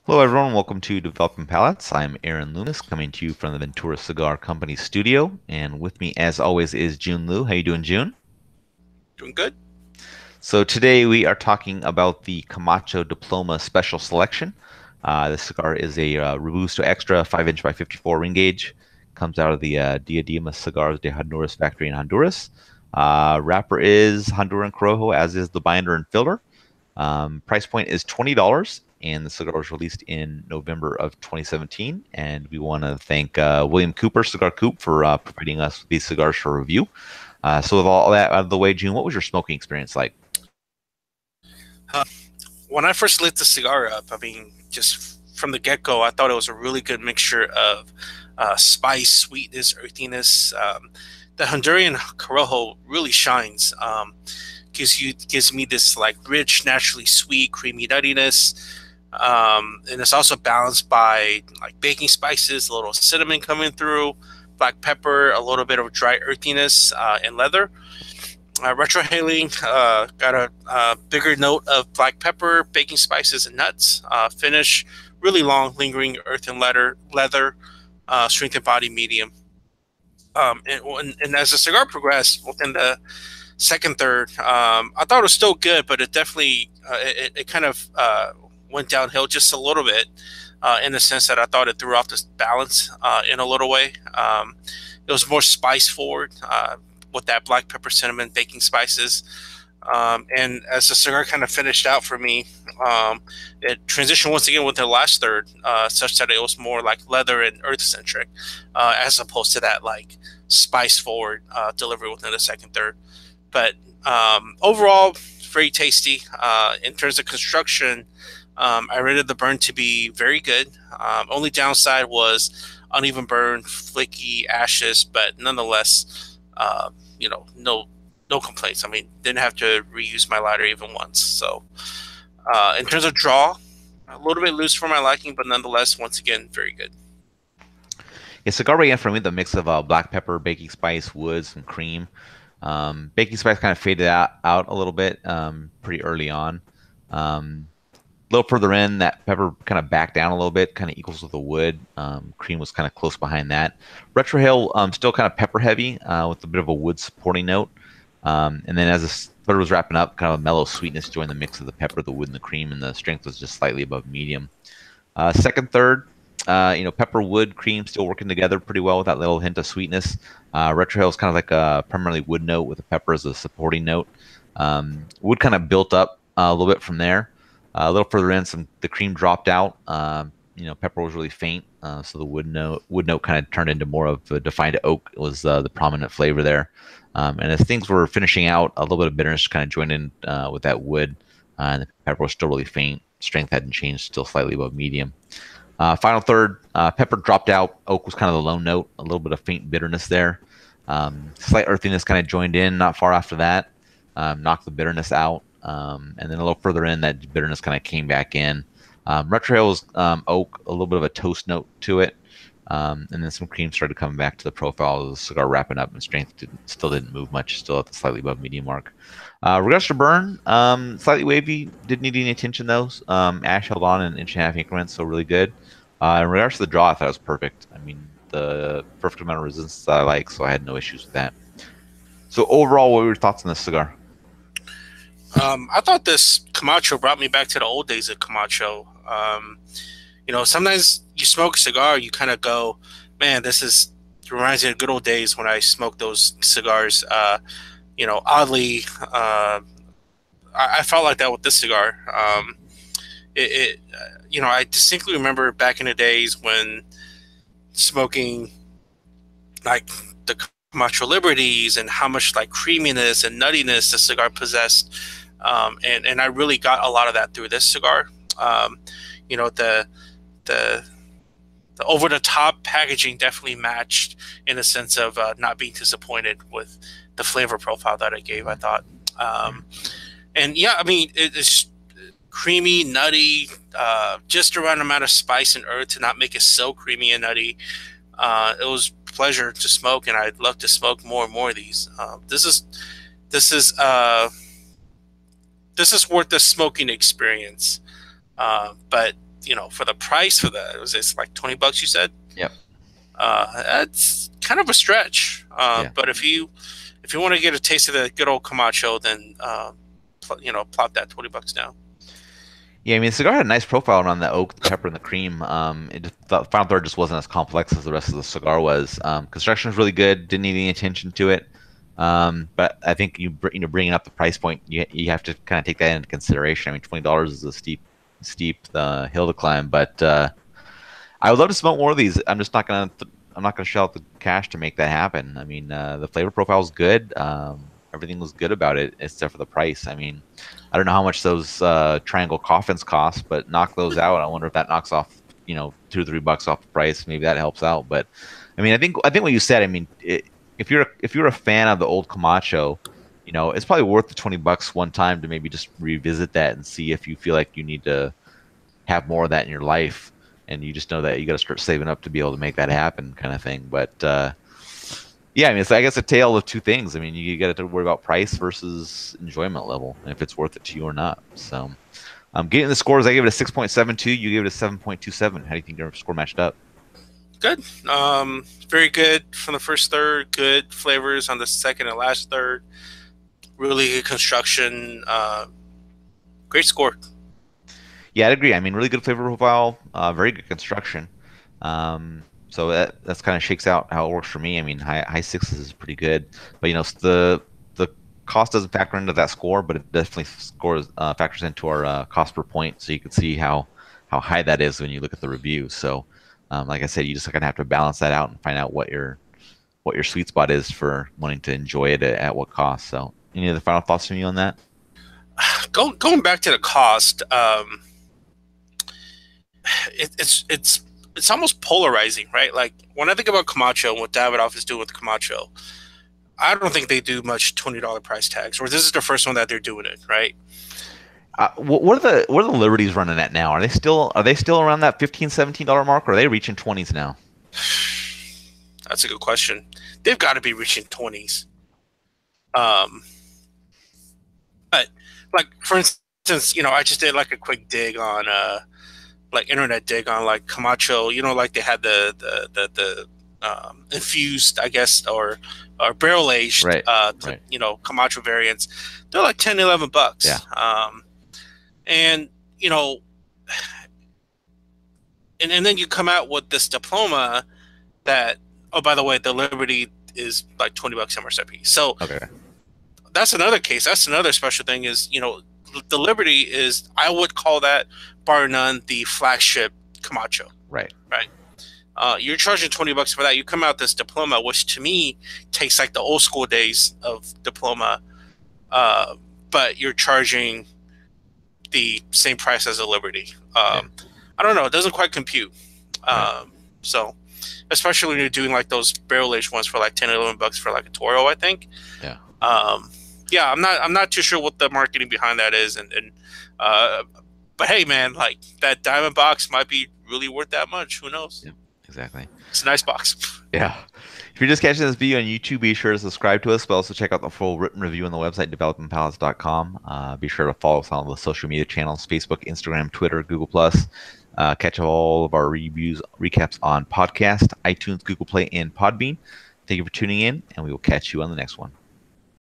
Hello, everyone. Welcome to Developing Palates. I'm Aaron Loomis, coming to you from the Ventura Cigar Company studio, and with me, as always, is Jiunn Liu. How you doing, Jiunn? Doing good. So today we are talking about the Camacho Diploma Special Selection. This cigar is a Robusto Extra 5-inch by 54 ring gauge. Comes out of the Diadema Cigars de Honduras factory in Honduras. Wrapper is Honduran Corojo, as is the binder and filler. Price point is $20, and the cigar was released in November of 2017. And we want to thank William Cooper, Cigar Coop, for providing us with these cigars for review. So with all that out of the way, June, what was your smoking experience like? Uh, when I first lit the cigar up, I mean, just from the get go, I thought it was a really good mixture of spice, sweetness, earthiness. The Honduran Corojo really shines. Gives me this like rich, naturally sweet, creamy nuttiness. And it's also balanced by like baking spices, a little cinnamon coming through, black pepper, a little bit of dry earthiness, and leather. Retrohaling got a bigger note of black pepper, baking spices, and nuts. Finish really long, lingering earth and leather, strength and body medium. And as the cigar progressed within the second third, I thought it was still good, but it definitely it kind of went downhill just a little bit in the sense that I thought it threw off the balance in a little way. It was more spice forward. With that black pepper, cinnamon, baking spices. And as the cigar kind of finished out for me, it transitioned once again with the last third, such that it was more like leather and earth centric, as opposed to that like spice forward delivery within the second third. But overall, very tasty. In terms of construction, I rated the burn to be very good. Only downside was uneven burn, flaky ashes, but nonetheless, no complaints. I mean, didn't have to reuse my lighter even once. So, in terms of draw, a little bit loose for my liking, but nonetheless, once again, very good. Yeah, cigar began for me the mix of black pepper, baking spice, wood, some cream. Baking spice kind of faded out a little bit pretty early on. A little further in, that pepper kind of backed down a little bit, kind of equals with the wood. Cream was kind of close behind that. Retrohale still kind of pepper heavy with a bit of a wood supporting note. And then as the third was wrapping up, kind of a mellow sweetness joined the mix of the pepper, the wood, and the cream, and the strength was just slightly above medium. Second, third, pepper, wood, cream still working together pretty well with that little hint of sweetness. Retrohale is kind of like a primarily wood note with the pepper as a supporting note. Wood kind of built up a little bit from there. A little further in, the cream dropped out. Pepper was really faint, so the wood note kind of turned into more of a defined oak. It was the prominent flavor there. And as things were finishing out, a little bit of bitterness kind of joined in with that wood, and the pepper was still really faint. Strength hadn't changed, still slightly above medium. Final third, pepper dropped out. Oak was kind of the lone note. A little bit of faint bitterness there. Slight earthiness kind of joined in not far after that. Knocked the bitterness out. And then a little further in, that bitterness kind of came back in. Retrohale was oak, a little bit of a toast note to it. And then some cream started coming back to the profile of the cigar wrapping up, and strength still didn't move much, still at the slightly above medium mark. Regards to burn, slightly wavy, didn't need any attention though. Ash held on in 1.5 inch increments, so really good. In regards to the draw, I thought it was perfect. I mean, the perfect amount of resistance that I like, so I had no issues with that. So overall, what were your thoughts on this cigar? I thought this Camacho brought me back to the old days of Camacho. Sometimes you smoke a cigar, you kind of go, man, reminds me of good old days when I smoked those cigars. Oddly, I felt like that with this cigar. I distinctly remember back in the days when smoking like the Camacho Liberties and how much like creaminess and nuttiness the cigar possessed. And I really got a lot of that through this cigar. The over the top packaging definitely matched in the sense of not being disappointed with the flavor profile that I gave, I thought. And yeah, I mean, it's creamy, nutty, just the right amount of spice and earth to not make it so creamy and nutty. It was a pleasure to smoke, and I'd love to smoke more and more of these. This is worth the smoking experience. But for the price for that, was this like $20? You said. Yep. That's kind of a stretch. Yeah. But if you want to get a taste of the good old Camacho, then plop that $20 down. Yeah, I mean, Cigar had a nice profile on the oak, the pepper, and the cream. The final third just wasn't as complex as the rest of the cigar was. Construction was really good. Didn't need any attention to it. But I think bringing up the price point, you have to kind of take that into consideration. I mean, $20 is a steep hill to climb. But I would love to smoke more of these. I'm not gonna shell out the cash to make that happen. I mean, the flavor profile is good. Everything was good about it except for the price. I mean, I don't know how much those triangle coffins cost, but knock those out. I wonder if that knocks off, $2 or $3 off the price. Maybe that helps out. But I mean, I think what you said. I mean, if you're a fan of the old Camacho, it's probably worth the $20 one time to maybe just revisit that and see if you feel like you need to have more of that in your life, and you just know that you got to start saving up to be able to make that happen, kind of thing. But yeah, I mean, it's I guess a tale of two things. I mean, you got to worry about price versus enjoyment level, and if it's worth it to you or not. So, getting the scores, I gave it a 6.72. You gave it a 7.27. How do you think your score matched up? Good. Very good from the first third. Good flavors on the second and last third. Really good construction. Great score. Yeah, I'd agree. I mean, really good flavor profile, very good construction. So that's kind of shakes out how it works for me. I mean, high sixes is pretty good, but the cost doesn't factor into that score, but it definitely factors into our cost per point. So you can see how high that is when you look at the review. So, like I said, you just kind of have to balance that out and find out what your sweet spot is for wanting to enjoy it at what cost. So, any other final thoughts from you on that? Going back to the cost, it's almost polarizing, right? Like when I think about Camacho and what Davidoff is doing with Camacho, I don't think they do much $20 price tags, or this is the first one that they're doing it, right? What are the Liberties running at now? Are they still around that $15-$17 mark, or are they reaching 20s now? That's a good question. They've got to be reaching 20s. But like for instance, I just did like a quick dig on like internet dig on like Camacho, like they had the infused, I guess, or barrel aged, right, right. Camacho variants. They're like $10-$11. Yeah. And and then you come out with this diploma that, oh, by the way, the Liberty is like $20 MSRP. So okay. That's another case. That's another special thing is, the Liberty is, I would call that, bar none, the flagship Camacho. Right. Right. You're charging $20 for that. You come out this diploma, which to me takes like the old school days of diploma, but you're charging the same price as a Liberty. I don't know. It doesn't quite compute. Right. So, especially when you're doing like those barrel aged ones for like $10-$11 for like a Toro, I think. Yeah. Yeah, I'm not too sure what the marketing behind that is, but hey, man, like that diamond box might be really worth that much. Who knows? Yeah, exactly. It's a nice box. Yeah. If you're just catching this video on YouTube, be sure to subscribe to us, but also check out the full written review on the website, developingpalates.com. Be sure to follow us on all the social media channels, Facebook, Instagram, Twitter, Google+. Catch all of our reviews, recaps on podcast, iTunes, Google Play, and Podbean. Thank you for tuning in, and we will catch you on the next one.